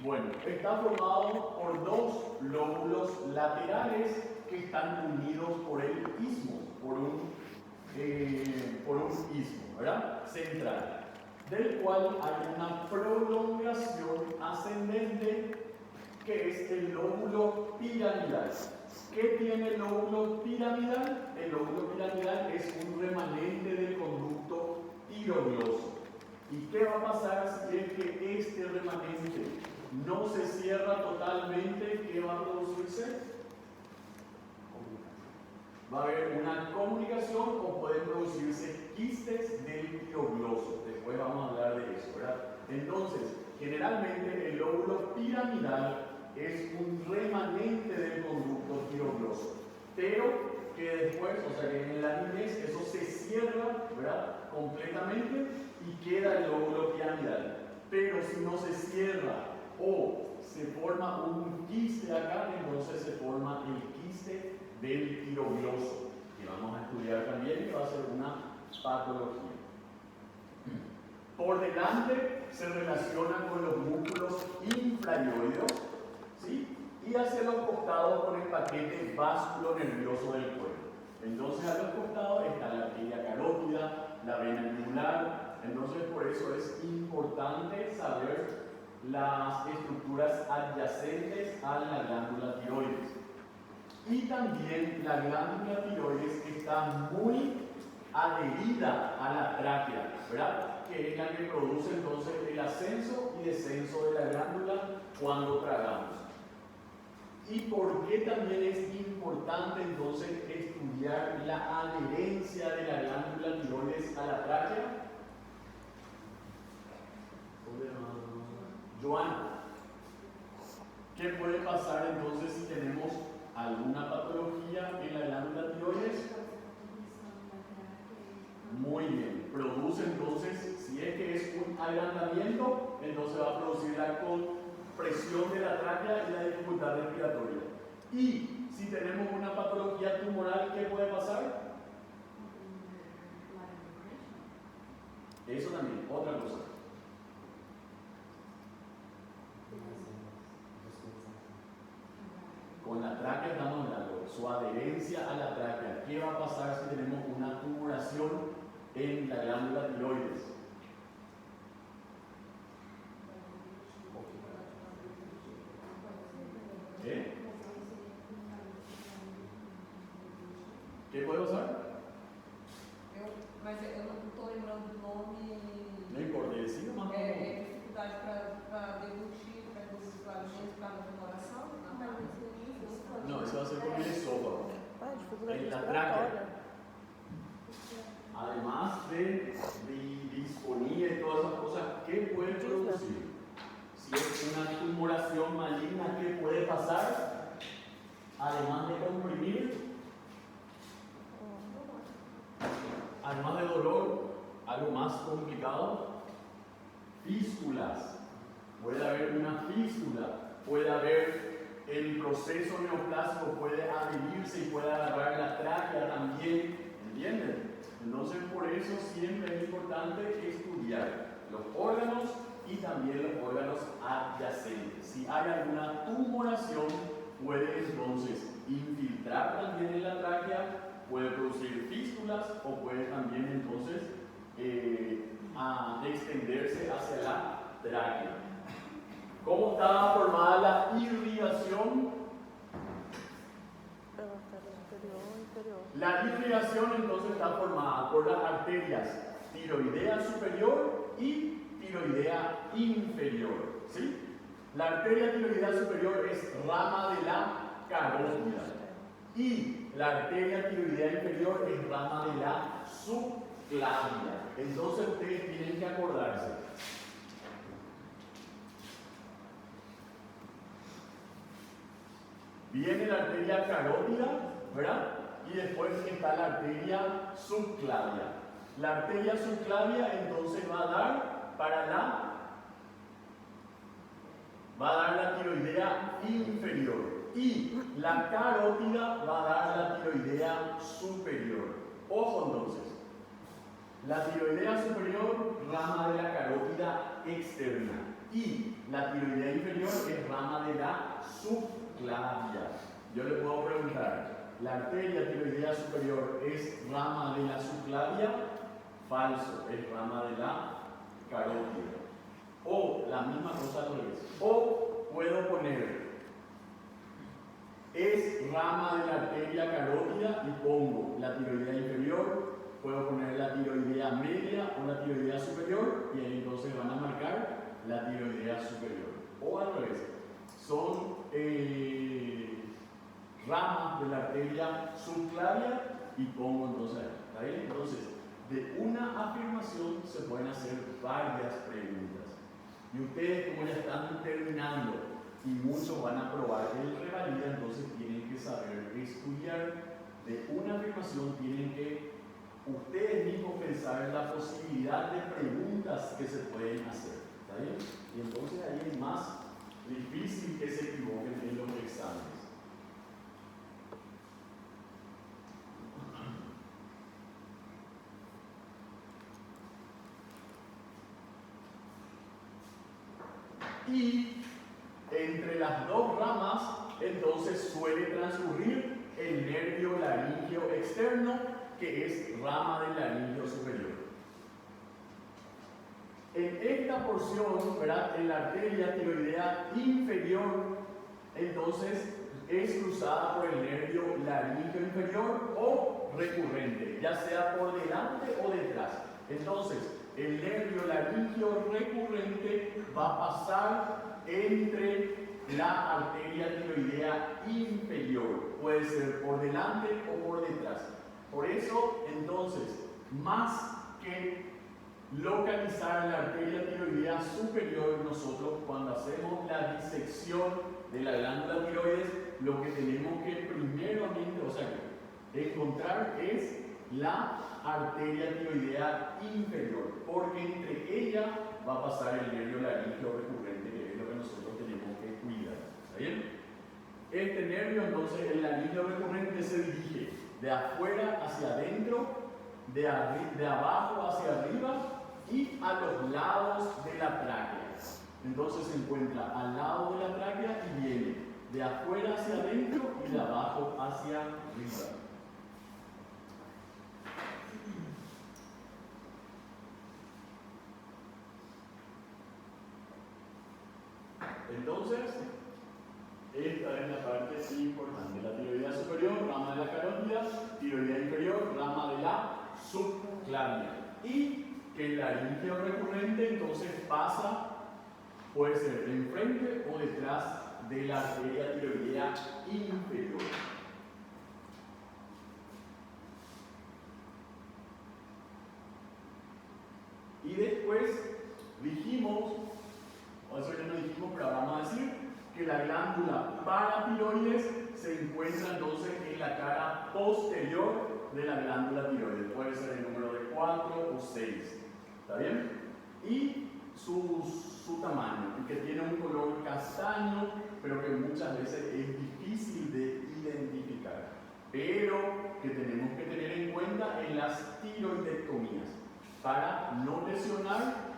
Bueno, está formado por dos lóbulos laterales que están unidos por el istmo, por un istmo, ¿verdad? Central, del cual hay una prolongación ascendente que es el lóbulo piramidal. ¿Qué tiene el lóbulo piramidal? El lóbulo piramidal es un remanente del conducto tirogloso. ¿Y qué va a pasar si es que este remanente no se cierra totalmente? ¿Qué va a producirse? Va a haber una comunicación o pueden producirse quistes del tirogloso. Después vamos a hablar de eso, ¿verdad? Entonces, generalmente el lóbulo piramidal es un remanente del conducto tirogloso, pero que después, o sea que en la niñez eso se cierra, ¿verdad? Completamente y queda el lóbulo piramidal. Pero si no se cierra o se forma un quiste acá, entonces se forma el quiste del tirogloso, que vamos a estudiar también, que va a ser una patología. Por delante se relaciona con los músculos infrarioides, ¿sí? Y hacia los costados con el paquete vasculo nervioso del cuerpo. Entonces a los costados está la arteria carótida, la vena yugular. Entonces por eso es importante saber las estructuras adyacentes a la glándula tiroides. Y también la glándula tiroides está muy adherida a la tráquea, ¿verdad? Que es la que produce entonces el ascenso y descenso de la glándula cuando tragamos. ¿Y por qué también es importante entonces estudiar la adherencia de la glándula tiroides a la tráquea? Joana, ¿qué puede pasar entonces si tenemos alguna patología en la glándula tiroides? Muy bien, produce entonces, si es que es un agrandamiento, entonces va a producir la compresión de la tráquea y la dificultad respiratoria. Y si tenemos una patología tumoral, ¿qué puede pasar? Eso también, otra cosa. Con la tráquea estamos hablando, su adherencia a la tráquea. ¿Qué va a pasar si tenemos una tumoración en la glándula tiroides? ¿Qué? ¿Qué puede pasar? Mas eu não estou lembrando do nome. No importa, decida más. Dificuldade para deglutir, para os alimentos, para a demoração? No, eso va a ser con el esófago. En la tráquea. Además de disponía y todas esas cosas, ¿qué puede producir? Si es una tumoración maligna, ¿qué puede pasar? Además de comprimir, además de dolor, algo más complicado, fístulas. Puede haber una fístula, puede haber el proceso neoplásico, puede adherirse y puede agarrar la tráquea también, ¿entienden? Entonces por eso siempre es importante estudiar los órganos y también los órganos adyacentes. Si hay alguna tumoración, puede entonces infiltrar también en la tráquea, puede producir fístulas o puede también entonces extenderse hacia la tráquea. ¿Cómo está formada la irrigación? La irrigación entonces está formada por las arterias tiroidea superior y tiroidea inferior, ¿sí? La arteria tiroidea superior es rama de la carótida y la arteria tiroidea inferior es rama de la subclavia. Entonces ustedes tienen que acordarse. Viene la arteria carótida, ¿verdad? Y después está la arteria subclavia. La arteria subclavia entonces va a dar la tiroidea inferior y la carótida va a dar la tiroidea superior. Ojo entonces, la tiroidea superior, rama de la carótida externa, y la tiroidea inferior es rama de la subclavia. Yo le puedo preguntar, ¿la arteria tiroidea superior es rama de la subclavia? Falso, es rama de la carótida. O la misma cosa al revés. O puedo poner, es rama de la arteria carótida y pongo la tiroidea inferior, puedo poner la tiroidea media o la tiroidea superior y ahí entonces van a marcar la tiroidea superior. O al revés, son ramas de la arteria subclavia y pongo entonces ahí. ¿Está bien? Entonces, de una afirmación se pueden hacer varias preguntas. Y ustedes, como ya están terminando y muchos van a probar el revalida, entonces tienen que saber estudiar. De una afirmación tienen que ustedes mismos pensar en la posibilidad de preguntas que se pueden hacer. ¿Está bien? Y entonces ahí es más difícil que se equivoquen en los exámenes. Y entre las dos ramas, entonces suele transcurrir el nervio laringeo externo, que es rama del laringeo superior. En esta porción, ¿verdad?, en la arteria tiroidea inferior, entonces es cruzada por el nervio laringeo inferior o recurrente, ya sea por delante o detrás. Entonces, el nervio laringeo recurrente va a pasar entre la arteria tiroidea inferior. Puede ser por delante o por detrás. Por eso, entonces, más que localizar la arteria tiroidea superior, nosotros cuando hacemos la disección de la glándula tiroides, lo que tenemos que primeramente, encontrar es la arteria tiroidea inferior, porque entre ella va a pasar el nervio laringeo recurrente, que es lo que nosotros tenemos que cuidar. ¿Está bien? Este nervio, entonces, el laringeo recurrente se dirige de afuera hacia adentro, de abajo hacia arriba y a los lados de la tráquea. Entonces se encuentra al lado de la tráquea y viene de afuera hacia adentro y de abajo hacia arriba. Entonces, esta es la parte importante. La tiroidea superior, rama de la carótida, tiroidea inferior, rama de la subclavia. Y que el laringeo recurrente entonces pasa, puede ser enfrente o detrás de la arteria tiroidea inferior. Y después dijimos, o eso ya no dijimos, pero ahora vamos a decir que la glándula paratiroides se encuentra entonces en la cara posterior de la glándula tiroides. Puede ser el número de 4 o 6. ¿Está bien? Y su tamaño, y que tiene un color castaño, pero que muchas veces es difícil de identificar. Pero que tenemos que tener en cuenta en las tiroidectomías para no lesionar.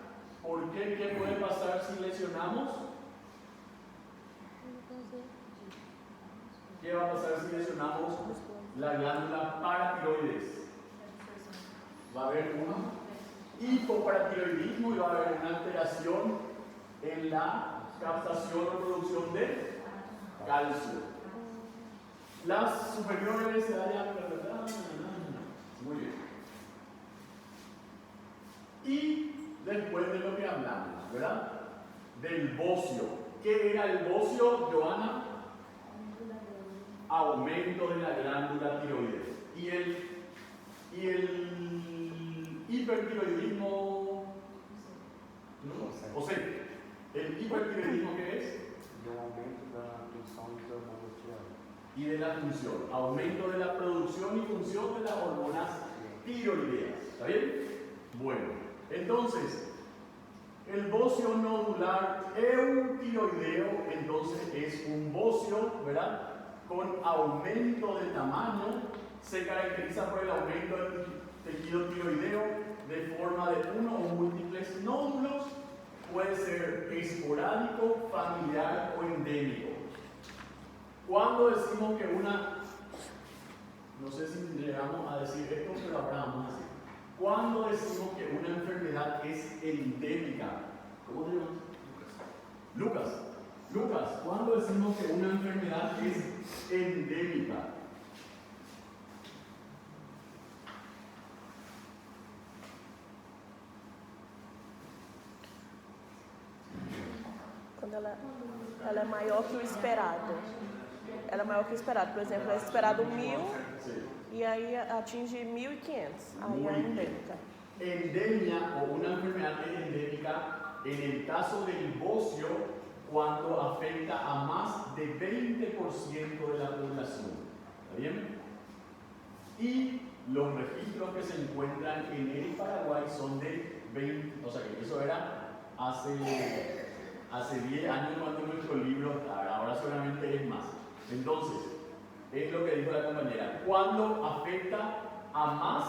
¿Por qué? ¿Qué puede pasar si lesionamos? ¿Qué va a pasar si lesionamos la glándula paratiroides? Va a haber un hipoparatiroidismo y va a haber una alteración en la captación o producción de calcio. Las superiores se hallan. Muy bien. Y después de lo que hablamos, ¿verdad? Del bocio. ¿Qué era el bocio, Joana? Aumento de la glándula tiroides. Y el hipertiroidismo, ¿no? O sea, ¿el hipertiroidismo qué es? De aumento de la función y hormonal. Y de la función. Aumento de la producción y función de las hormonas tiroideas. ¿Está bien? Bueno, entonces, el bocio nodular eutiroideo, entonces es un bocio, ¿verdad?, con aumento de tamaño. Se caracteriza por el aumento del tejido tiroideo de forma de uno o múltiples nódulos. Puede ser esporádico Cuando decimos que una, no sé si llegamos a decir esto, pero ahora vamos a decir. Cuando decimos que una enfermedad es endémica, ¿cómo se llama? Lucas, ¿cuándo decimos que una enfermedad es endémica? Quando ela é maior que o esperado. Ela é maior que o esperado. Por exemplo, é esperado 1000 Sí. e aí atinge 1500. Aí Muy é bien. endêmica. Endemia o una enfermedad es endémica en el caso del bocio cuando afecta a más de 20% de la población. ¿Está bien? Y los registros que se encuentran en el Paraguay son de 20, o sea que eso era hace 10 años cuando nuestro libro estaba, ahora seguramente es más. Entonces, es lo que dijo la compañera, cuando afecta a más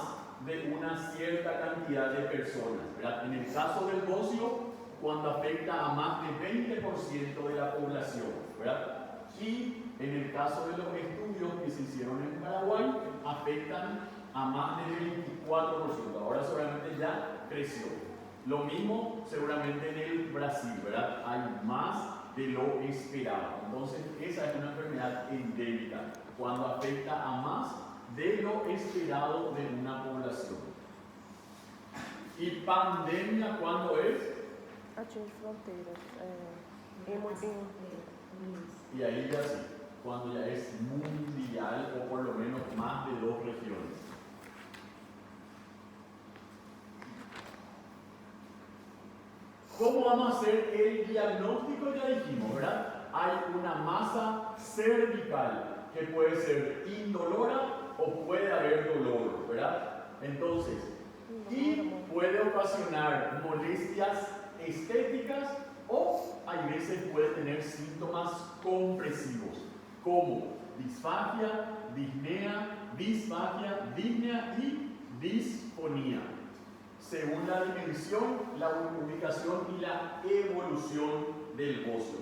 de una cierta cantidad de personas, ¿verdad? En el caso del bocio, cuando afecta a más de 20% de la población, ¿verdad? Y en el caso de los estudios que se hicieron en Paraguay, afectan a más del 24%, ahora seguramente ya creció. Lo mismo seguramente en el Brasil, ¿verdad? Hay más de lo esperado. Entonces, esa es una enfermedad endémica, cuando afecta a más de lo esperado de una población. ¿Y pandemia cuándo es? Atinge fronteiras. Y ahí ya sí, cuando ya es mundial o por lo menos más de 2 regiones. ¿Cómo vamos a hacer el diagnóstico? Ya dijimos, ¿verdad? Hay una masa cervical que puede ser indolora o puede haber dolor, ¿verdad? Entonces, y puede ocasionar molestias estéticas o a veces puede tener síntomas compresivos como disfagia, disnea y disfonía, según la dimensión, la ubicación y la evolución del bocio.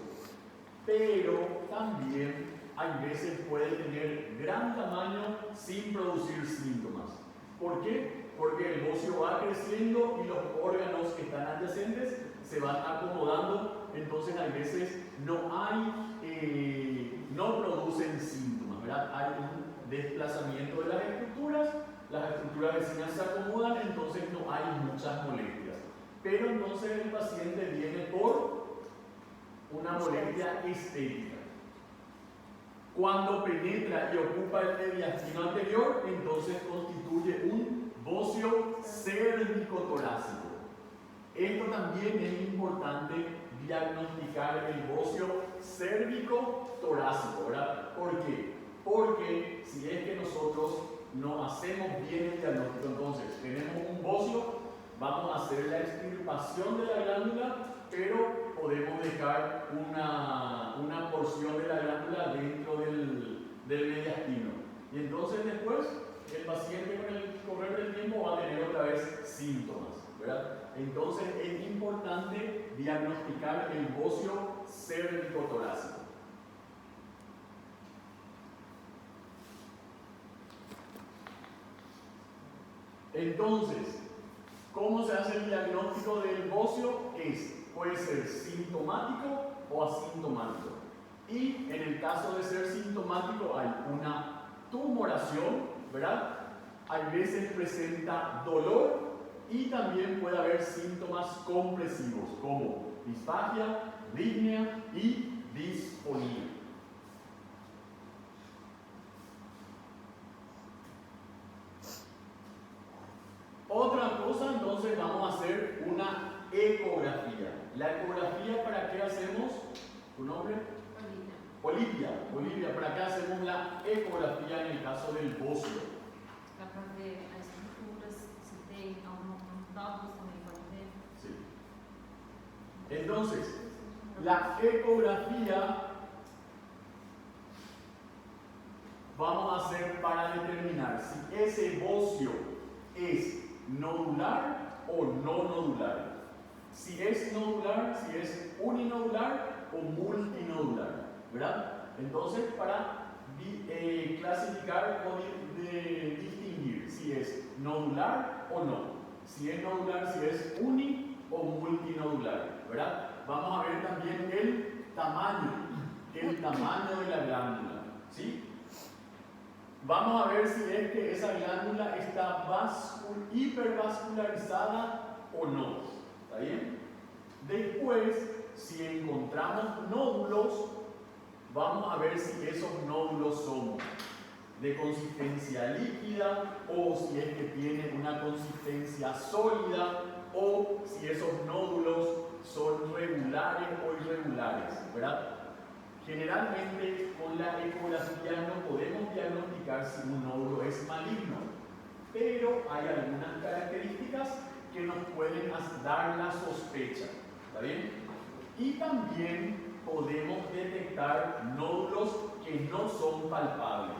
Pero también hay veces puede tener gran tamaño sin producir síntomas. ¿Por qué? Porque el bocio va creciendo y los órganos que están adyacentes se van acomodando, entonces a veces no producen síntomas, ¿verdad? Hay un desplazamiento de las estructuras vecinas se acomodan, entonces no hay muchas molestias. Pero entonces el paciente viene por una molestia estética. Cuando penetra y ocupa el mediastino anterior, entonces constituye un bocio cérvico-torácico. Esto también es importante diagnosticar el bocio cérvico-torácico, ¿verdad? ¿Por qué? Porque si es que nosotros no hacemos bien el diagnóstico, entonces tenemos un bocio, vamos a hacer la extirpación de la glándula, pero podemos dejar una porción de la glándula dentro del mediastino. Y entonces después el paciente con el correr del tiempo va a tener otra vez síntomas, ¿verdad? Entonces es importante diagnosticar el bocio cérvico-torácico. Entonces, ¿cómo se hace el diagnóstico del bocio? Puede ser sintomático o asintomático. Y en el caso de ser sintomático hay una tumoración, ¿verdad? Hay veces presenta dolor y también puede haber síntomas compresivos como disfagia, disnea y disfonía. Otra cosa, entonces vamos a hacer una ecografía. ¿La ecografía para qué hacemos? ¿Tu nombre? Olivia, ¿para qué hacemos la ecografía en el caso del bocio? Para ver as estruturas, se tem alguns nódulos também pode ver. Sí. Entonces, la ecografía vamos a hacer para determinar si ese bocio es nodular o no nodular. Si es nodular, si es uninodular o multinodular, ¿verdad? Entonces, para clasificar o distinguir si es nodular o no, si es nodular, si es uni o multinodular, ¿verdad? Vamos a ver también el tamaño de la glándula, ¿sí? Vamos a ver si es que esa glándula está hipervascularizada o no, ¿está bien? Después, si encontramos nódulos, vamos a ver si esos nódulos son de consistencia líquida o si es que tienen una consistencia sólida o si esos nódulos son regulares o irregulares, ¿verdad? Generalmente con la ecografía no podemos diagnosticar si un nódulo es maligno, pero hay algunas características que nos pueden dar la sospecha, ¿está bien? Y también podemos detectar nódulos que no son palpables.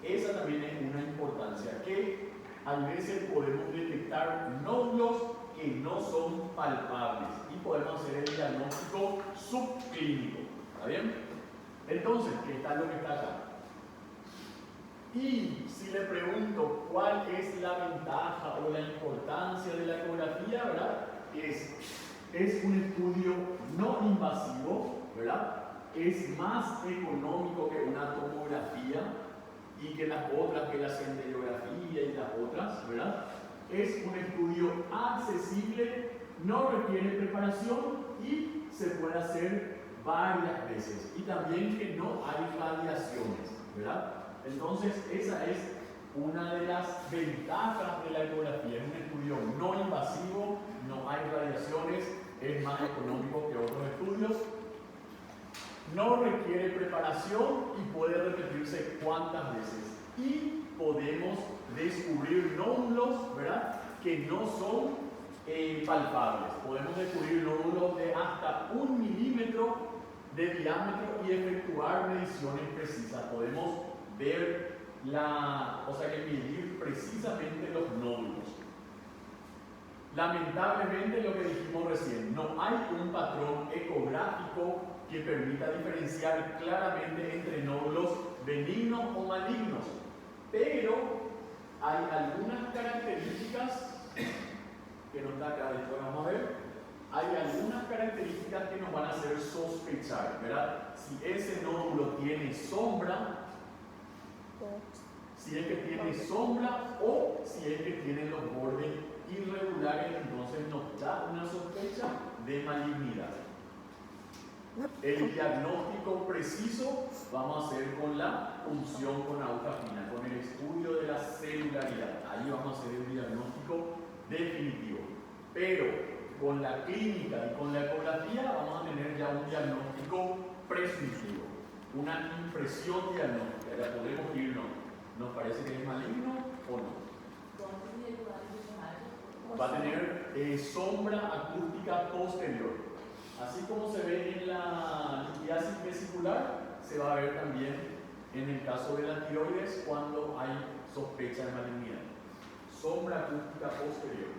Esa también es una importancia, que a veces podemos detectar nódulos que no son palpables y podemos hacer el diagnóstico subclínico, ¿está bien? Entonces, ¿qué está lo que está acá? Y si le pregunto cuál es la ventaja o la importancia de la ecografía, ¿verdad? Es un estudio no invasivo, ¿verdad? Es más económico que una tomografía y que las otras, que la centellografía y las otras, ¿verdad? Es un estudio accesible, no requiere preparación y se puede hacer varias veces. Y también que no hay radiaciones, ¿verdad? Entonces, esa es una de las ventajas de la ecografía. Es un estudio no invasivo, no hay radiaciones, es más económico que otros estudios. No requiere preparación y puede repetirse cuantas veces. Y podemos descubrir nódulos, ¿verdad?, que no son palpables. Podemos descubrir nódulos de hasta 1 milímetro de diámetro y efectuar mediciones precisas. Podemos ver medir precisamente los nódulos. Lamentablemente, lo que dijimos recién, no hay un patrón ecográfico que permita diferenciar claramente entre nódulos benignos o malignos, pero hay algunas características que no está acá, después vamos a ver, hay algunas características que nos van a hacer sospechar, ¿verdad? Si ese nódulo tiene sombra, si es que tiene sombra o si es que tiene los bordes irregulares, entonces nos da una sospecha de malignidad. El diagnóstico preciso vamos a hacer con la punción con aguja fina, con el estudio de la celularidad. Ahí vamos a hacer el diagnóstico definitivo. Pero con la clínica y con la ecografía vamos a tener ya un diagnóstico presuntivo, una impresión diagnóstica. Ya podemos irnos. ¿Nos parece que es maligno o no? Va a tener sombra acústica posterior. Así como se ve en la litiasis vesicular, se va a ver también en el caso de la tiroides cuando hay sospecha de malignidad. Sombra acústica posterior.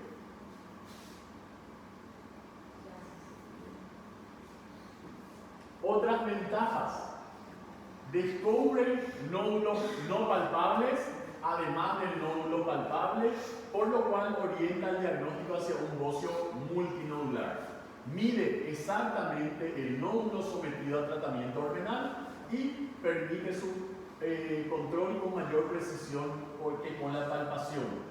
Otras ventajas. Descubre nódulos no palpables, además del nódulo palpable, por lo cual orienta el diagnóstico hacia un bocio multinodular. Mide exactamente el nódulo sometido a tratamiento hormonal y permite su control con mayor precisión que con la palpación.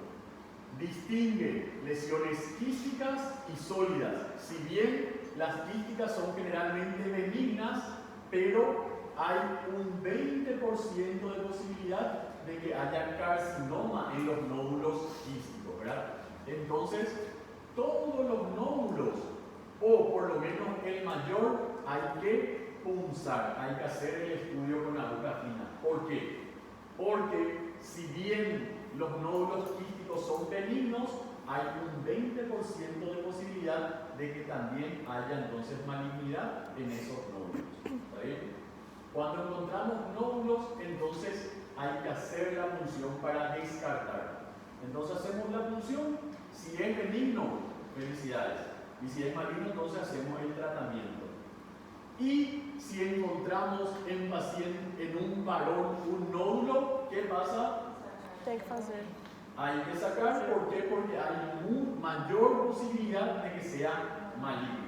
Distingue lesiones quísticas y sólidas, si bien las quísticas son generalmente benignas, pero hay un 20% de posibilidad de que haya carcinoma en los nódulos quísticos, ¿verdad? Entonces, todos los nódulos, o por lo menos el mayor, hay que punzar, hay que hacer el estudio con aguja fina. ¿Por qué? Porque si bien los nódulos quísticos son benignos, hay un 20% de posibilidad de que también haya entonces malignidad en esos nódulos. ¿Está bien? Cuando encontramos nódulos, entonces hay que hacer la punción para descartar. Entonces hacemos la punción. Si es benigno, felicidades. Y si es maligno, entonces hacemos el tratamiento. Y si encontramos en un varón un nódulo, ¿qué pasa? Tem que fazer. Hay que sacar. ¿Por qué? Porque hay mayor posibilidad de que sea maligno.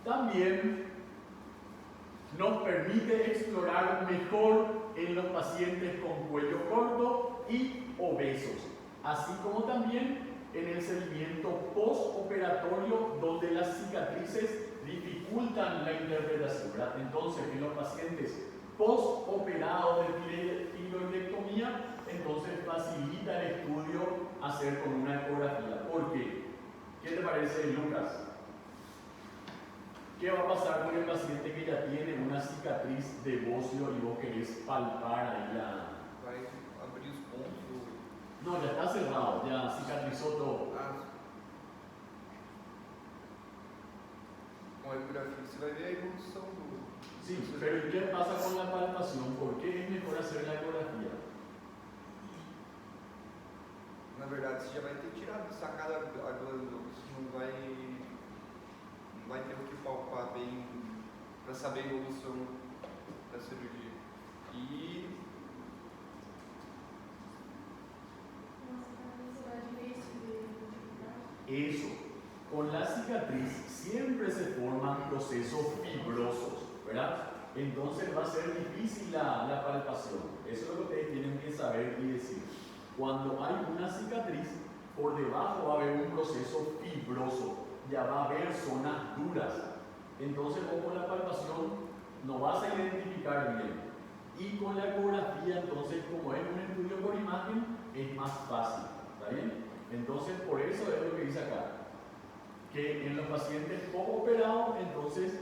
También nos permite explorar mejor en los pacientes con cuello corto y obesos, así como también en el seguimiento postoperatorio donde las cicatrices dificultan la interpretación, ¿verdad? Entonces, en los pacientes postoperados de tiroidectomía, entonces facilita el estudio hacer con una ecografía. ¿Por qué? ¿Qué te parece, Lucas? ¿Qué va a pasar con el paciente que ya tiene una cicatriz de bocio y vos querés palpar ahí la... Vai abrir os pontos. No, ya está cerrado, ya cicatrizó todo. Com a ecografia você vai ver a evolução do. Sí, pero ¿y qué pasa con la palpación? ¿Por qué es mejor hacer la ecografía? Na verdade, você já vai ter sacado a glândula, você não vai ter o que palpar bem para saber a evolução da cirurgia. E Eso, con la cicatriz siempre se forman procesos fibrosos, ¿verdad? Entonces va a ser difícil la palpación. Eso es lo que ustedes tienen que saber y decir. Cuando hay una cicatriz, por debajo va a haber un proceso fibroso, ya va a haber zonas duras. Entonces vos con la palpación no vas a identificar bien. Y con la ecografía, entonces, como es un estudio por imagen, es más fácil, ¿está bien? Entonces, por eso es lo que dice acá, que en los pacientes poco operados, entonces,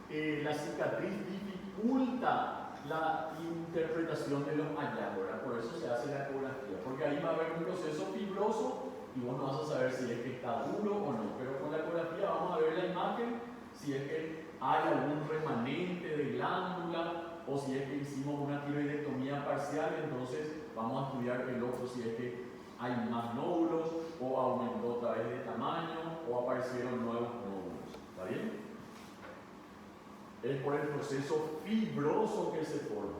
la cicatriz dificulta la interpretación de los hallazgos, ¿verdad? Por eso se hace la ecografía, porque ahí va a haber un proceso fibroso y vos no vas a saber si es que está duro o no, pero con la ecografía vamos a ver la imagen, si es que hay algún remanente de glándula, o si es que hicimos una tiroidectomía parcial, entonces vamos a estudiar el otro si es que hay más nódulos, o aumentó otra vez de tamaño, o aparecieron nuevos nódulos. ¿Está bien? Es por el proceso fibroso que se forma.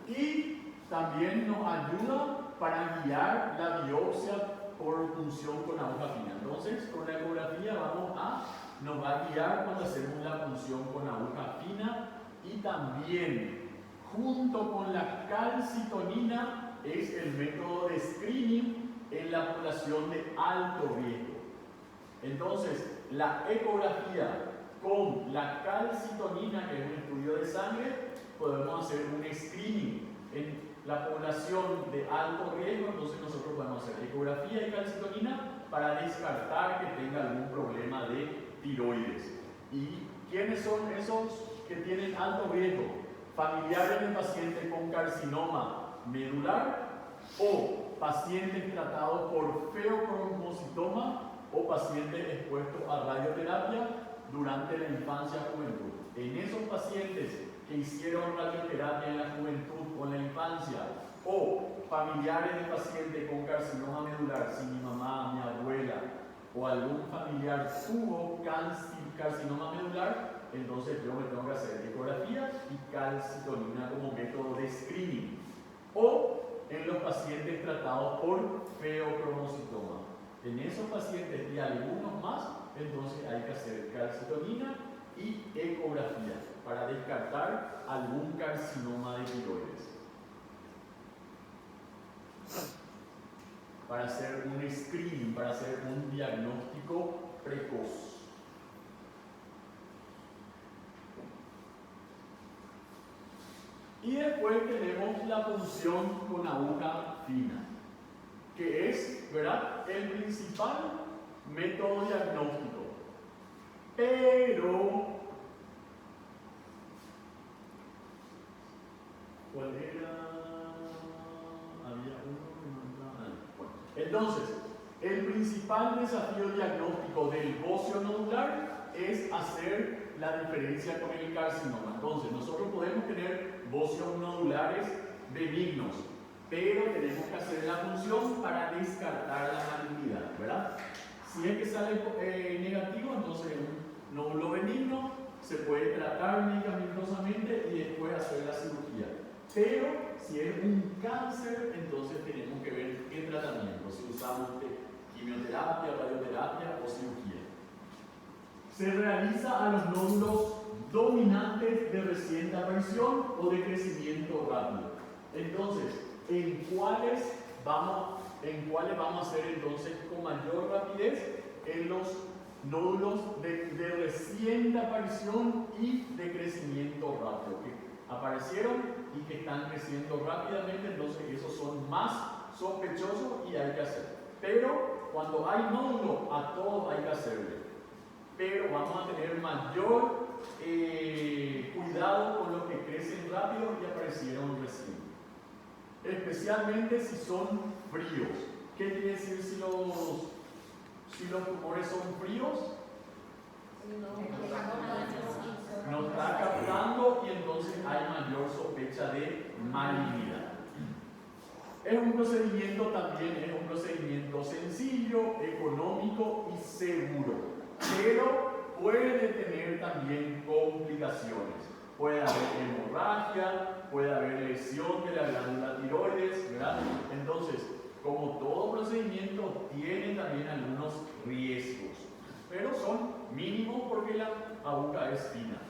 Y también nos ayuda para guiar la biopsia por punción con aguja fina. Entonces, con la ecografía nos va a guiar cuando hacemos la punción con aguja fina, y también, junto con la calcitonina, es el método de screening en la población de alto riesgo. Entonces, la ecografía con la calcitonina, que es un estudio de sangre, podemos hacer un screening en la población de alto riesgo. Entonces nosotros podemos hacer ecografía y calcitonina para descartar que tenga algún problema de tiroides. ¿Y quiénes son esos que tienen alto riesgo? Familiares del paciente con carcinoma medular, o pacientes tratados por feocromocitoma, o pacientes expuestos a radioterapia durante la infancia y juventud. En esos pacientes que hicieron radioterapia en la juventud o en la infancia, o familiares de pacientes con carcinoma medular, si mi mamá, mi abuela o algún familiar tuvo carcinoma medular, entonces yo me tengo que hacer ecografía y calcitonina como método de screening. O en los pacientes tratados por feocromocitoma. En esos pacientes y algunos más, entonces hay que hacer calcitonina y ecografía para descartar algún carcinoma de tiroides. Para hacer un screening, para hacer un diagnóstico precoz. Y después tenemos la punción con aguja fina, que es, ¿verdad?, el principal método diagnóstico. Pero, ¿cuál era? Había uno que no entraba. Bueno, entonces, el principal desafío diagnóstico del bocio nodular es hacer la diferencia con el carcinoma. Entonces, nosotros podemos tener bocios nodulares benignos, pero tenemos que hacer la punción para descartar la malignidad, ¿verdad? Si es que sale negativo, entonces un nódulo benigno se puede tratar medicamentosamente y después hacer la cirugía. Pero si es un cáncer, entonces tenemos que ver qué tratamiento, si usamos quimioterapia, radioterapia o cirugía. Se realiza a los nódulos dominantes de reciente aparición o de crecimiento rápido. Entonces, ¿en cuáles vamos a hacer entonces con mayor rapidez? En los nódulos de reciente aparición y de crecimiento rápido, que aparecieron y que están creciendo rápidamente, entonces esos son más sospechosos y hay que hacer. Pero cuando hay nódulo, a todos hay que hacerle. Pero vamos a tener mayor cuidado con los que crecen rápido y aparecieron recién. Especialmente si son fríos. ¿Qué quiere decir si los tumores son fríos? No está captando y entonces hay mayor sospecha de malignidad. Es un procedimiento también, es un procedimiento sencillo, económico y seguro, pero puede tener también complicaciones. Puede haber hemorragia, puede haber lesión de la glándula tiroides, ¿verdad? Entonces, como todo procedimiento, tiene también algunos riesgos, pero son mínimos porque la aguja es fina.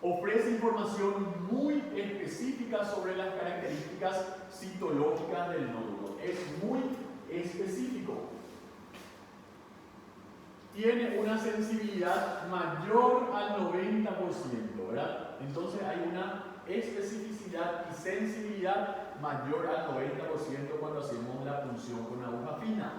Ofrece información muy específica sobre las características citológicas del nódulo. Es muy específico. Tiene una sensibilidad mayor al 90%, ¿verdad? Entonces hay una especificidad y sensibilidad mayor al 90% cuando hacemos la punción con aguja fina.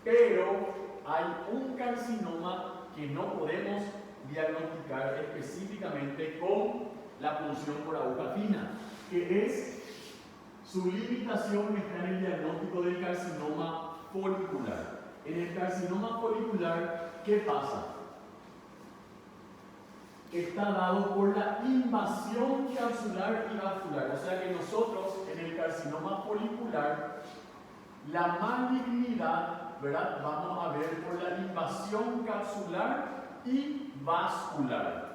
Pero hay un carcinoma que no podemos diagnosticar específicamente con la punción por aguja fina, que es su limitación está en el diagnóstico del carcinoma folicular. En el carcinoma folicular, ¿qué pasa? Está dado por la invasión capsular y vascular. O sea que nosotros en el carcinoma folicular, la malignidad, ¿verdad? Vamos a ver por la invasión capsular y vascular.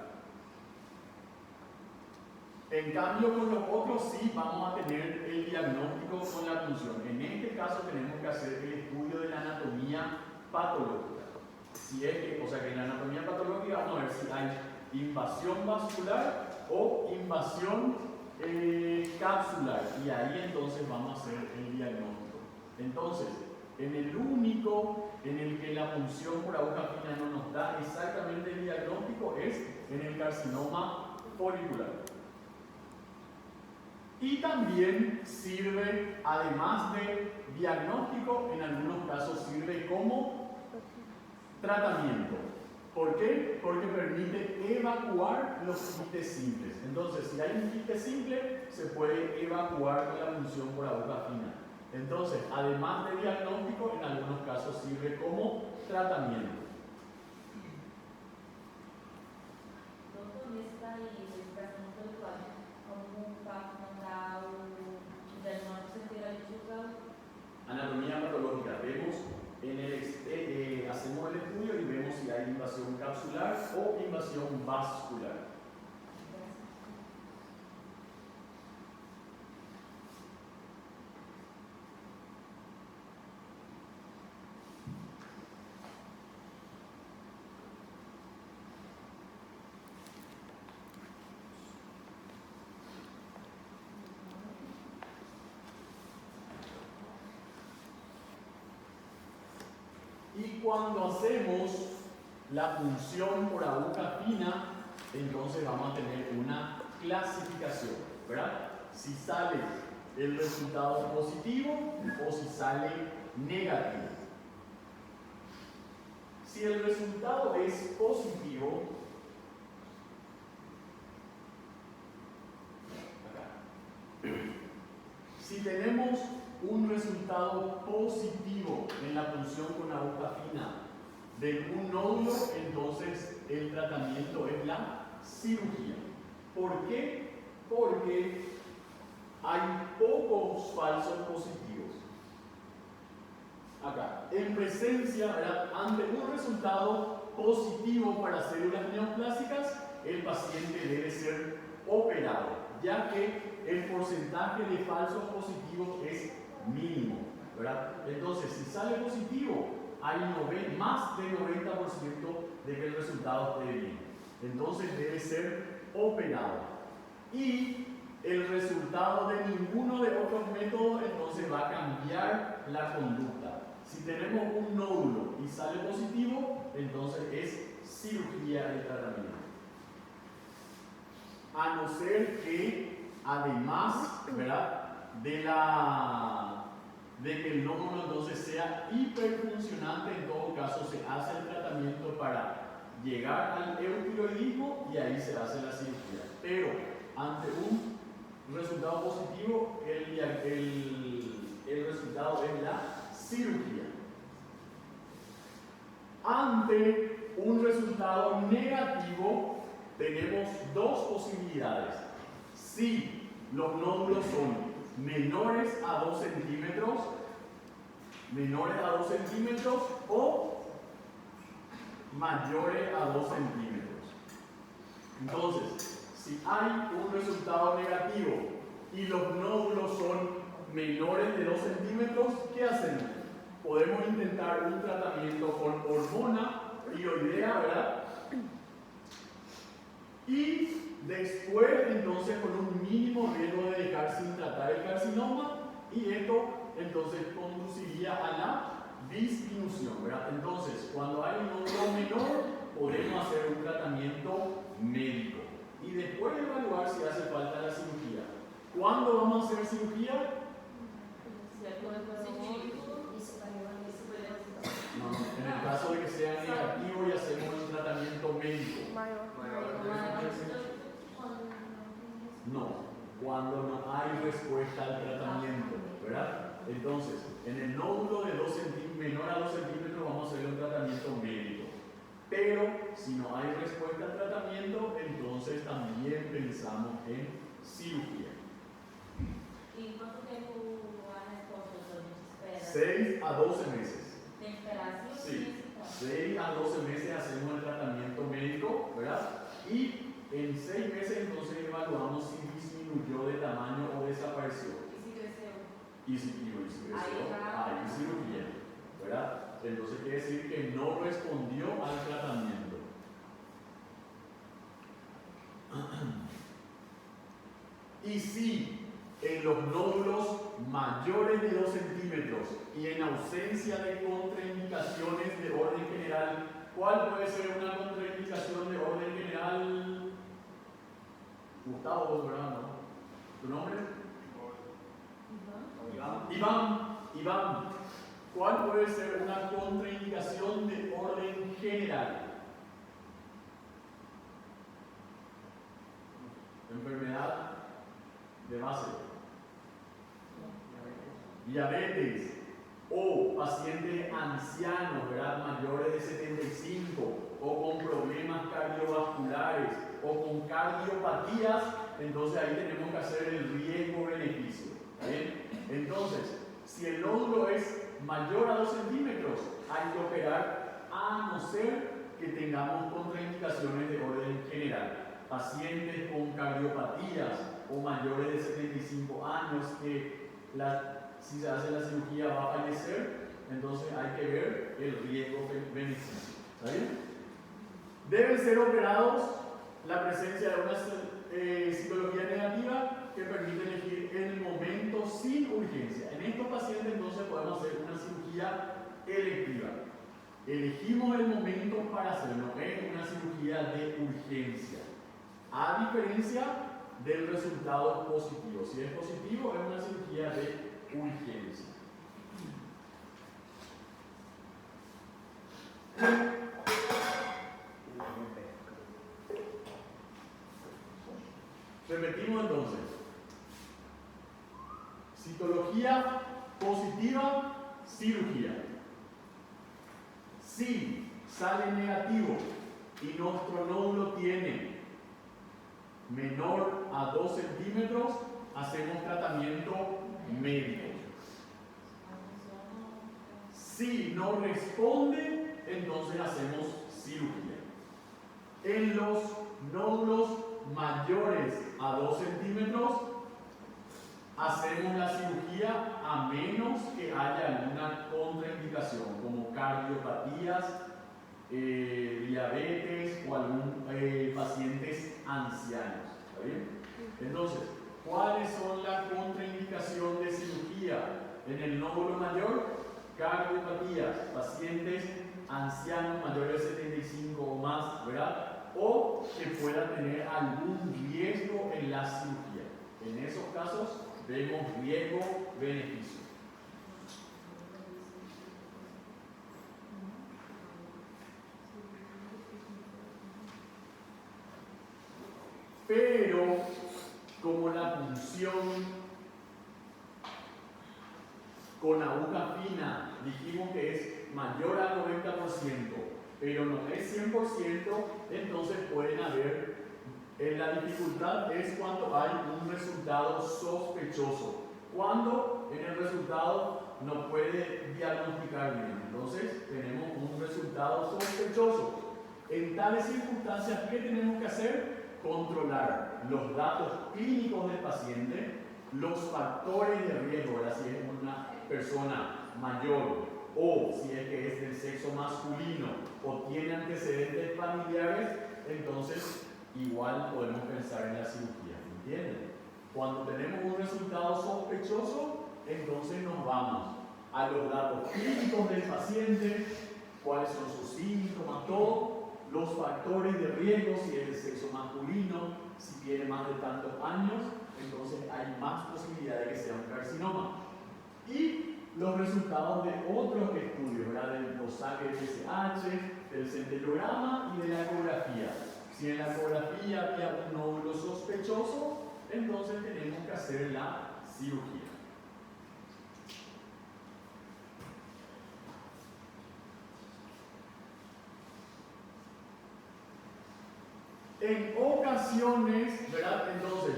En cambio, con los otros sí vamos a tener el diagnóstico con la punción. En este caso tenemos que hacer el estudio de la anatomía patológica. Si es que, o sea que en la anatomía patológica vamos a ver si hay invasión vascular o invasión capsular. Y ahí entonces vamos a hacer el diagnóstico. Entonces, en el único en el que la punción por aguja fina no nos da exactamente el diagnóstico es en el carcinoma folicular. Y también sirve, además de diagnóstico, en algunos casos sirve como tratamiento. ¿Por qué? Porque permite evacuar los quistes simples. Entonces, si hay un quiste simple, se puede evacuar con la punción por aguja fina. Entonces, además de diagnóstico, en algunos casos sirve como tratamiento. Doutor, nesse daí, tratamiento atual, como para o diagnóstico certeiro, a gente usa Anatomía patológica. Vemos hacemos el estudio y vemos si hay invasión capsular o invasión vascular. Y cuando hacemos la punción por aguja fina, entonces vamos a tener una clasificación, ¿verdad? Si sale el resultado positivo o si sale negativo. Si el resultado es positivo, si tenemos un resultado positivo en la punción con aguja fina de un nódulo, entonces el tratamiento es la cirugía. ¿Por qué? Porque hay pocos falsos positivos. Acá, en presencia, ¿verdad? Ante un resultado positivo para células neoplásicas, el paciente debe ser operado, ya que el porcentaje de falsos positivos es mínimo, ¿verdad? Entonces, si sale positivo, hay más del 90% de que el resultado esté bien. Entonces, debe ser operado. Y el resultado de ninguno de otros métodos, entonces va a cambiar la conducta. Si tenemos un nódulo y sale positivo, entonces es cirugía el tratamiento. A no ser que, además, ¿verdad?, de que el nódulo entonces sea hiperfuncionante, en todo caso se hace el tratamiento para llegar al eutiroidismo y ahí se hace la cirugía. Pero ante un resultado positivo, el resultado es la cirugía. Ante un resultado negativo, tenemos dos posibilidades. Si los nódulos son menores a 2 centímetros o mayores a 2 centímetros. Entonces, si hay un resultado negativo y los nódulos son menores de 2 centímetros, ¿qué hacemos? Podemos intentar un tratamiento con hormona tiroidea, ¿verdad? Y después, entonces, con un mínimo riesgo de dejar sin tratar el carcinoma, y esto, entonces, conduciría a la disminución, ¿verdad? Entonces, cuando hay un nódulo menor, podemos hacer un tratamiento médico y después evaluar si hace falta la cirugía. ¿Cuándo vamos a hacer cirugía? No, en el caso de que sea negativo y hacemos un tratamiento médico. No, cuando no hay respuesta al tratamiento, ¿verdad? Entonces, en el nódulo de menor a 2 centímetros vamos a hacer un tratamiento médico. Pero si no hay respuesta al tratamiento, entonces también pensamos en cirugía. ¿Y cuánto tiempo hay respuesta? 6 a 12 meses. ¿De esperación? Sí, 6 a 12 meses hacemos el tratamiento médico, ¿verdad? Y en 6 meses entonces evaluamos si disminuyó de tamaño o desapareció. ¿Y si creció? Y si creció, hay cirugía, ¿verdad? Entonces quiere decir que no respondió al tratamiento. Y si en los nódulos mayores de 2 centímetros y en ausencia de contraindicaciones de orden general, ¿cuál puede ser una contraindicación de orden general? Gustavo, ¿verdad? ¿No? ¿Tu nombre? Iván. ¿Cuál puede ser una contraindicación de orden general? Enfermedad de base. Diabetes o pacientes ancianos, ¿verdad?, mayores de 75 o con problemas cardiovasculares o con cardiopatías, entonces ahí tenemos que hacer el riesgo-beneficio. ¿Bien? Entonces, si el nódulo es mayor a 2 centímetros, hay que operar a no ser que tengamos contraindicaciones de orden general. Pacientes con cardiopatías o mayores de 75 años que si se hace la cirugía va a fallecer, entonces hay que ver el riesgo-beneficio. ¿Está bien? Deben ser operados la presencia de una citología negativa que permite elegir el momento sin urgencia. En estos pacientes entonces podemos hacer una cirugía electiva. Elegimos el momento para hacerlo, es una cirugía de urgencia. A diferencia del resultado positivo. Si es positivo, es una cirugía de urgencia. Repetimos entonces. Citología positiva, cirugía. Si sale negativo y nuestro nódulo tiene menor a 2 centímetros, hacemos tratamiento médico. Si no responde, entonces hacemos cirugía. En los nódulos mayores a 2 centímetros, hacemos la cirugía a menos que haya alguna contraindicación, como cardiopatías, diabetes o algún pacientes ancianos. ¿Está bien? Entonces, ¿cuáles son las contraindicaciones de cirugía en el nódulo mayor? Cardiopatías, pacientes ancianos mayores de 75 o más, ¿verdad? O que puedan tener algún riesgo en la cirugía. En esos casos vemos riesgo-beneficio. Pero como la punción con aguja fina dijimos que es mayor al 90%, pero no es 100%, entonces pueden haber, la dificultad es cuando hay un resultado sospechoso, cuando en el resultado no puede diagnosticar bien. Entonces tenemos un resultado sospechoso. En tales circunstancias, ¿qué tenemos que hacer? Controlar los datos clínicos del paciente, los factores de riesgo, ¿verdad? Si es una persona mayor o si es que es del sexo masculino o tiene antecedentes familiares, entonces igual podemos pensar en la cirugía, ¿entienden? Cuando tenemos un resultado sospechoso, entonces nos vamos a los datos clínicos del paciente, cuáles son sus síntomas, todo, los factores de riesgo, si es del sexo masculino, si tiene más de tantos años, entonces hay más posibilidad de que sea un carcinoma. Y los resultados de otros estudios, ¿verdad? Del dosaje de TSH, del centellograma y de la ecografía. Si en la ecografía había un nódulo sospechoso, entonces tenemos que hacer la cirugía. En ocasiones, ¿verdad? Entonces,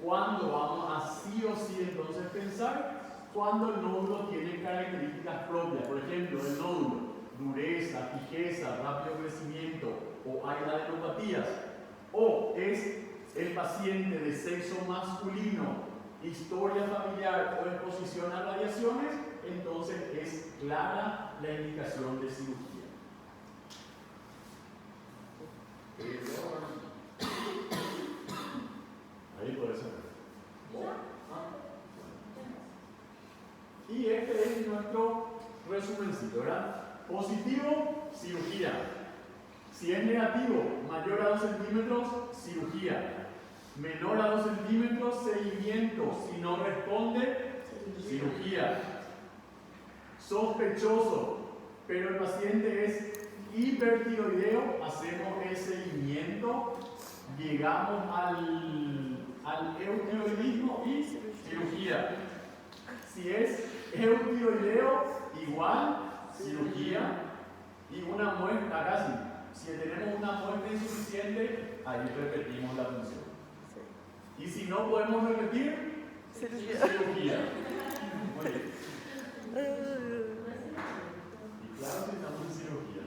cuando vamos a sí o sí entonces pensar, cuando el nódulo tiene características propias, por ejemplo, el nódulo, dureza, fijeza, rápido crecimiento o hay adenopatías, o es el paciente de sexo masculino, historia familiar o exposición a radiaciones, entonces es clara la indicación de cirugía. Ahí puede ser. Y este es nuestro resumencito, ¿verdad? Positivo, cirugía. Si es negativo, mayor a 2 centímetros, cirugía. Menor a 2 centímetros, seguimiento. Si no responde, cirugía. Sospechoso, pero el paciente es hipertiroideo, hacemos el seguimiento, llegamos al eutiroidismo y cirugía. Si es eutiroideo, igual, cirugía. Y una muestra, acá sí. Si tenemos una muestra insuficiente, ahí repetimos la función. Y si no podemos repetir, cirugía. Muy bien. Y claro que estamos en cirugía.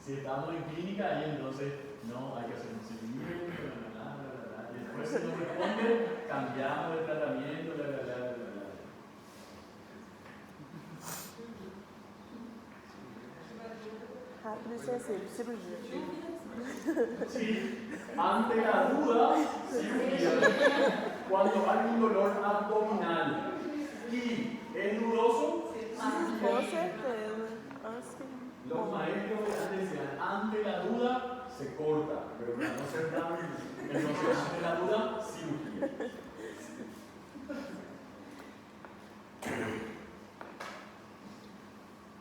Si estamos en clínica, ahí entonces no hay que hacer un seguimiento, y después si no responde, cambiamos de tratamiento, Rápido e sensível, cirurgia. Sí, ante la duda, cirugía. Cuando hay un dolor abdominal y es dudoso, Com certeza. Assim. los maestros antes decían, ante la duda se corta, pero para no ser tan, entonces ante la duda, cirugía.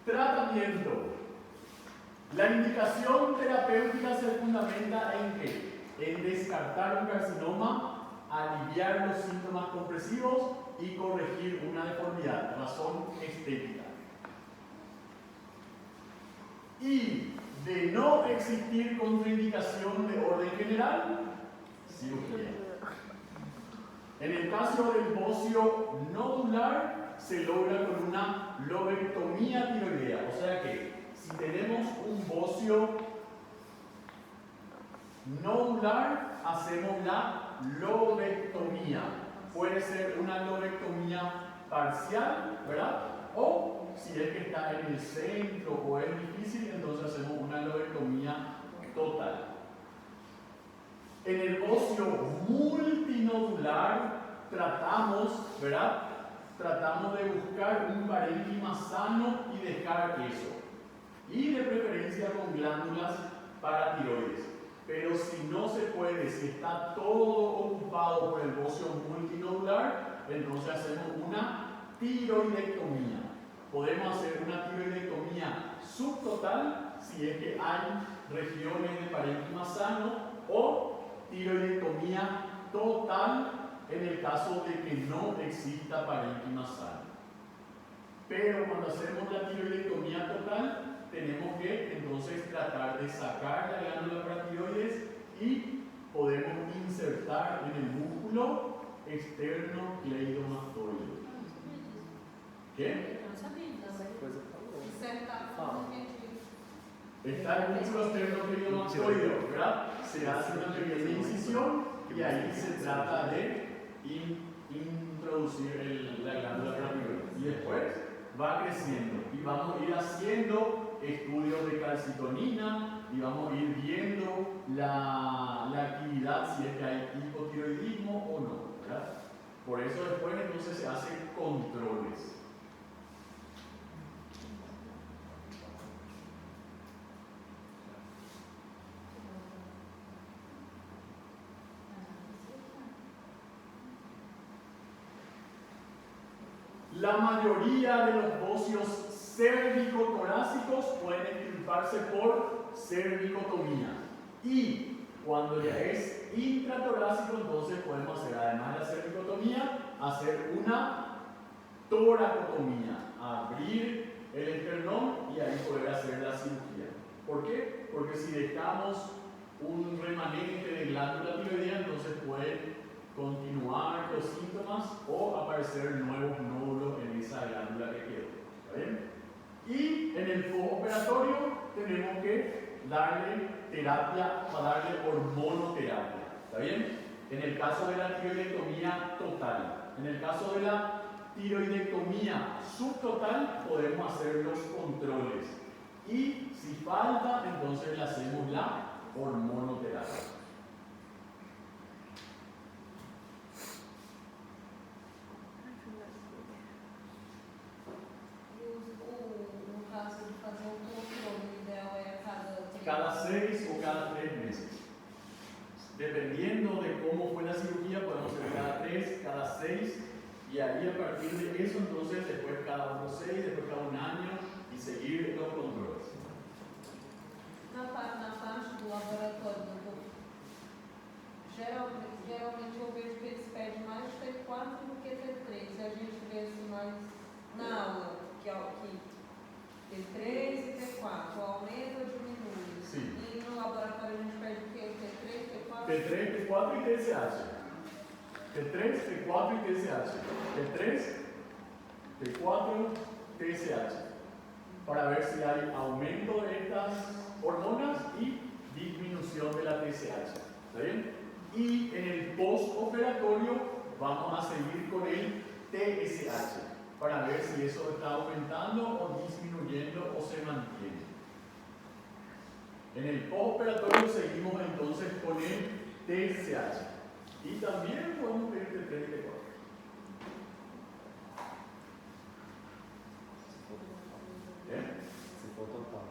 Tratamiento. La indicación terapéutica se fundamenta en ¿qué? En descartar un carcinoma, aliviar los síntomas compresivos y corregir una deformidad, razón estética. Y de no existir contraindicación de orden general, cirugía. En el caso del bocio nodular, se logra con una lobectomía tiroidea. O sea que si tenemos un bocio nodular, hacemos la lobectomía. Puede ser una lobectomía parcial, ¿verdad? O si es que está en el centro o es difícil, entonces hacemos una lobectomía total. En el bocio multinodular tratamos, ¿verdad? Tratamos de buscar un parénquima sano y dejar eso. Y de preferencia con glándulas paratiroides. Pero si no se puede, si está todo ocupado por el bocio multinodular, entonces hacemos una tiroidectomía. Podemos hacer una tiroidectomía subtotal si es que hay regiones de parénquima sano o tiroidectomía total en el caso de que no exista parénquima sano. Pero cuando hacemos la tiroidectomía total, tenemos que entonces tratar de sacar la glándula paratiroides y podemos insertar en el músculo externo cleidomastoideo. ¿Qué? Eu não sabia disso. Coisa que falou. Insertar Ah. Está el músculo externo cleidomastoideo, ¿verdad? Se hace una pequeña incisión y ahí se trata de introducir la glándula paratiroides. Y después va creciendo y vamos a ir haciendo estudios de calcitonina y vamos a ir viendo la actividad si es que hay hipotiroidismo o no, ¿verdad? Por eso después entonces se hacen controles. La mayoría de los bocios cérvico-torácicos pueden extirparse por cervicotomía. Y cuando ya es intratorácico, entonces podemos hacer, además de la cervicotomía, hacer una toracotomía. Abrir el esternón y ahí poder hacer la cirugía. ¿Por qué? Porque si dejamos un remanente de glándula tiroidea, entonces puede continuar los síntomas o aparecer nuevos nódulos en esa glándula que quedó. ¿Está bien? Y en el postoperatorio tenemos que darle terapia, darle hormonoterapia. ¿Está bien? En el caso de la tiroidectomía total. En el caso de la tiroidectomía subtotal podemos hacer los controles. Y si falta, entonces le hacemos la hormonoterapia. No caso de fazer o controle, o ideal é Cada 6 o cada 3 meses. Dependiendo de cómo fue la cirugía, podemos hacer cada 3, cada 6, y ahí a partir de eso, entonces, después cada 6, después cada 1 año, y seguir los controles. Na parte do laboratório, geralmente eu vejo que eles pedem mais T4 do que T3. Se a gente vê assim mais na aula, que T3 e T4, aumenta ou diminui. Sim. E no laboratório a gente pede o quê? T3, T4? T3, T4 y TSH. T3, T4 y TSH. T3, T4, TSH. Para ver si hay aumento de estas hormonas y disminución de la TSH. ¿Está bien? Y en el postoperatorio vamos a seguir con el TSH para ver si eso está aumentando o disminuyendo o se mantiene. En el postoperatorio seguimos entonces con el TSH y también podemos pedir T3 y T4. Se for total.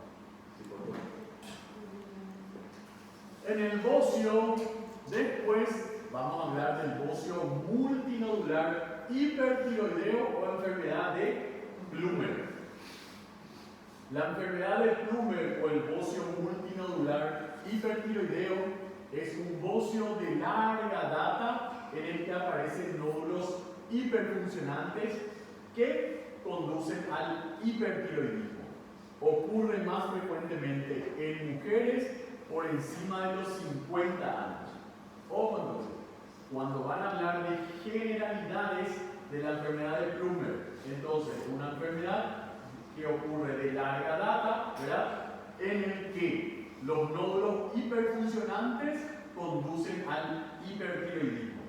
En el bocio, después vamos a hablar del bocio multinodular hipertiroideo o enfermedad de Plummer. La enfermedad de Plummer o el bocio multinodular hipertiroideo es un bocio de larga data en el que aparecen nódulos hiperfuncionantes que conducen al hipertiroidismo. Ocurre más frecuentemente en mujeres por encima de los 50 años. Ojo entonces, cuando van a hablar de generalidades de la enfermedad de Plummer. Entonces, una enfermedad que ocurre de larga data, ¿verdad? En el que los nódulos hiperfuncionantes conducen al hipertiroidismo.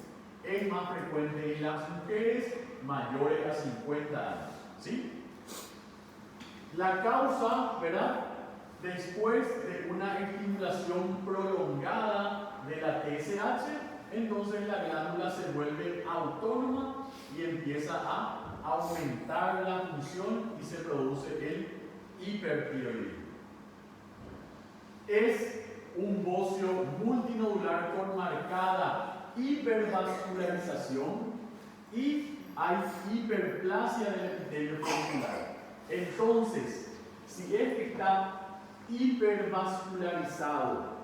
Es más frecuente en las mujeres mayores a 50 años, ¿sí? La causa, ¿verdad? Después de una estimulación prolongada de la TSH, entonces la glándula se vuelve autónoma y empieza a aumentar la función y se produce el hipertiroidismo. Es un bocio multinodular con marcada hipervascularización y hay hiperplasia del epitelio follicular. Entonces, si es que está hipervascularizado,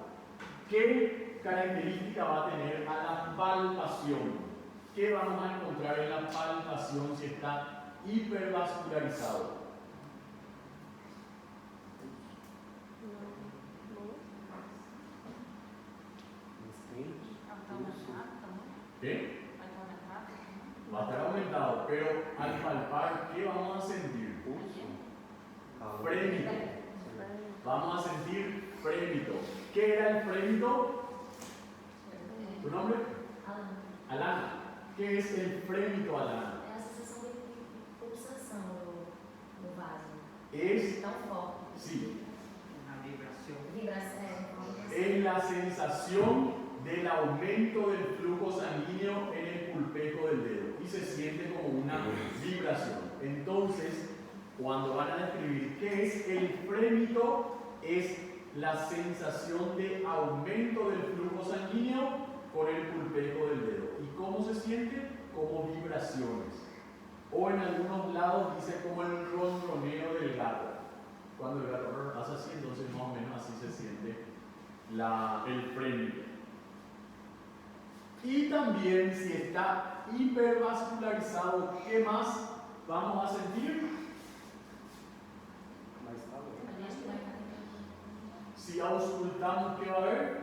¿qué característica va a tener a la palpación? ¿Qué vamos a encontrar en la palpación si está hipervascularizado? ¿Qué? Va a estar aumentado, pero al palpar, ¿qué vamos a sentir? Frémito. Vamos a sentir frémito. ¿Qué era el frémito? ¿Tu nombre? Alana. ¿Qué es el frémito, Alana? É a sensação de pulsação no vaso. Es, Tão forte. sí, Vibração. es la sensación del aumento del flujo sanguíneo en el pulpejo del dedo y se siente como una vibración. Entonces, cuando van a describir qué es el frémito, es la sensación de aumento del flujo sanguíneo por el pulpejo del dedo. ¿Y cómo se siente? Como vibraciones. O en algunos lados dice como el ronroneo del gato. Cuando el gato hace así, entonces más o menos así se siente el frémito. Y también si está hipervascularizado, ¿qué más vamos a sentir? Mais calor. Si auscultamos, ¿qué va a haber?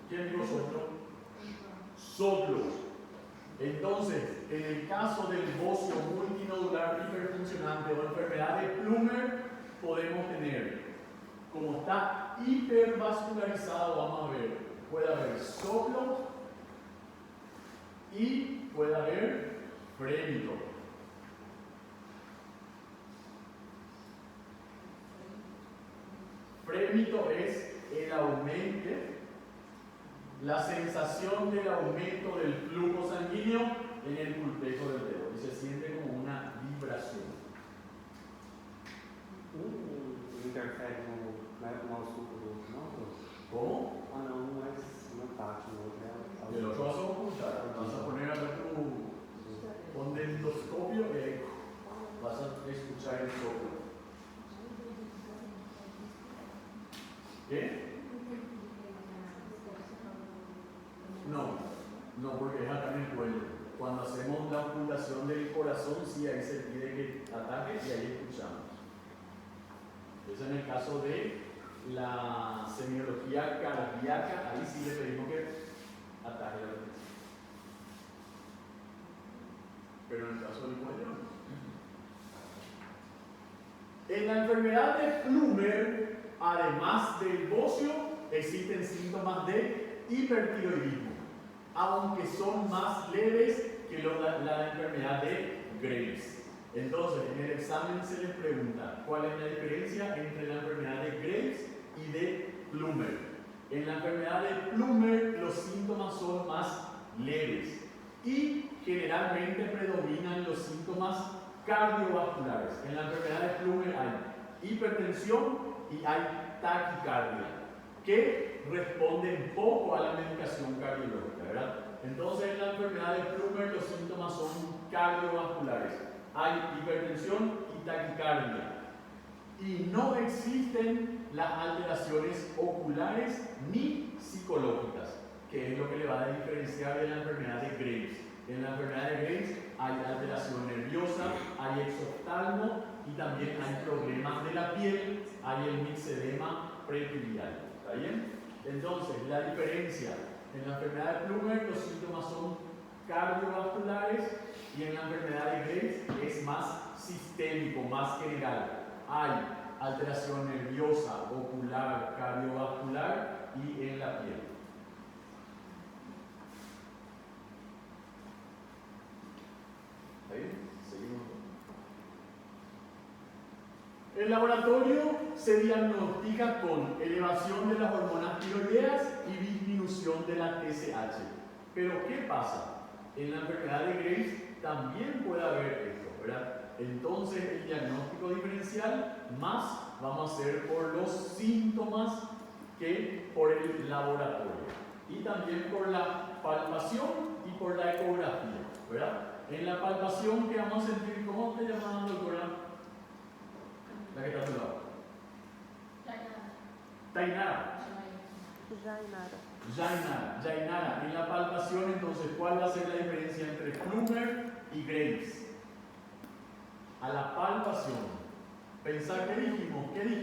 ¿Quién dijo soplo? Soplo. Entonces, en el caso del bocio multinodular hiperfuncionante o enfermedad de Plummer, podemos tener, como está hipervascularizado, vamos a ver, puede haber soplo y puede haber frémito. Frémito es el aumento, la sensación del aumento del flujo sanguíneo en el pulpejo del dedo y se siente como una vibración. Interfere no açúcar do outro, não? ¿Cómo? Ah, não, um é tátil, o outro é... El otro vas a ocultar, vas a poner acá tu condensoscopio y ahí vas a escuchar el soplo. ¿Qué? No, porque es acá en el cuello. Cuando hacemos la ocultación del corazón, sí, ahí se pide que ataque y ahí escuchamos. Eso en el caso de la semiología cardíaca, ahí sí le pedimos que ataque la respiración. Pero en el caso del cuello, no. En la enfermedad de Plummer, además del bocio, existen síntomas de hipertiroidismo, aunque son más leves que la enfermedad de Graves. Entonces, en el examen se les pregunta cuál es la diferencia entre la enfermedad de Graves y de Plummer. En la enfermedad de Plummer los síntomas son más leves y generalmente predominan los síntomas cardiovasculares. En la enfermedad de Plummer hay hipertensión y hay taquicardia, que responden poco a la medicación cardiológica, ¿verdad? Entonces, en la enfermedad de Plummer los síntomas son cardiovasculares. Hay hipertensión y taquicardia. Y no existen las alteraciones oculares ni psicológicas, que es lo que le va a diferenciar de la enfermedad de Graves. En la enfermedad de Graves hay alteración nerviosa, hay exoftalmo y también hay problemas de la piel, hay el mixedema prepiliar. ¿Está bien? Entonces, la diferencia en la enfermedad de Plummer, los síntomas son cardiovasculares y en la enfermedad de Graves es más sistémico, más general. Hay alteración nerviosa, ocular, cardiovascular y en la piel. ¿Está bien? Seguimos. El laboratorio se diagnostica con elevación de las hormonas tiroideas y disminución de la TSH. Pero ¿qué pasa? En la enfermedad de Graves también puede haber esto, ¿verdad? Entonces el diagnóstico diferencial más vamos a hacer por los síntomas que por el laboratorio. Y también por la palpación y por la ecografía, ¿verdad? En la palpación que vamos a sentir, ¿cómo te llamas, doctora? La que está a tu lado. Tainara. Jainara. En la palpación, entonces, ¿cuál va a ser la diferencia entre Plummer y Graves? A la palpación. Pensar, ¿qué dijimos?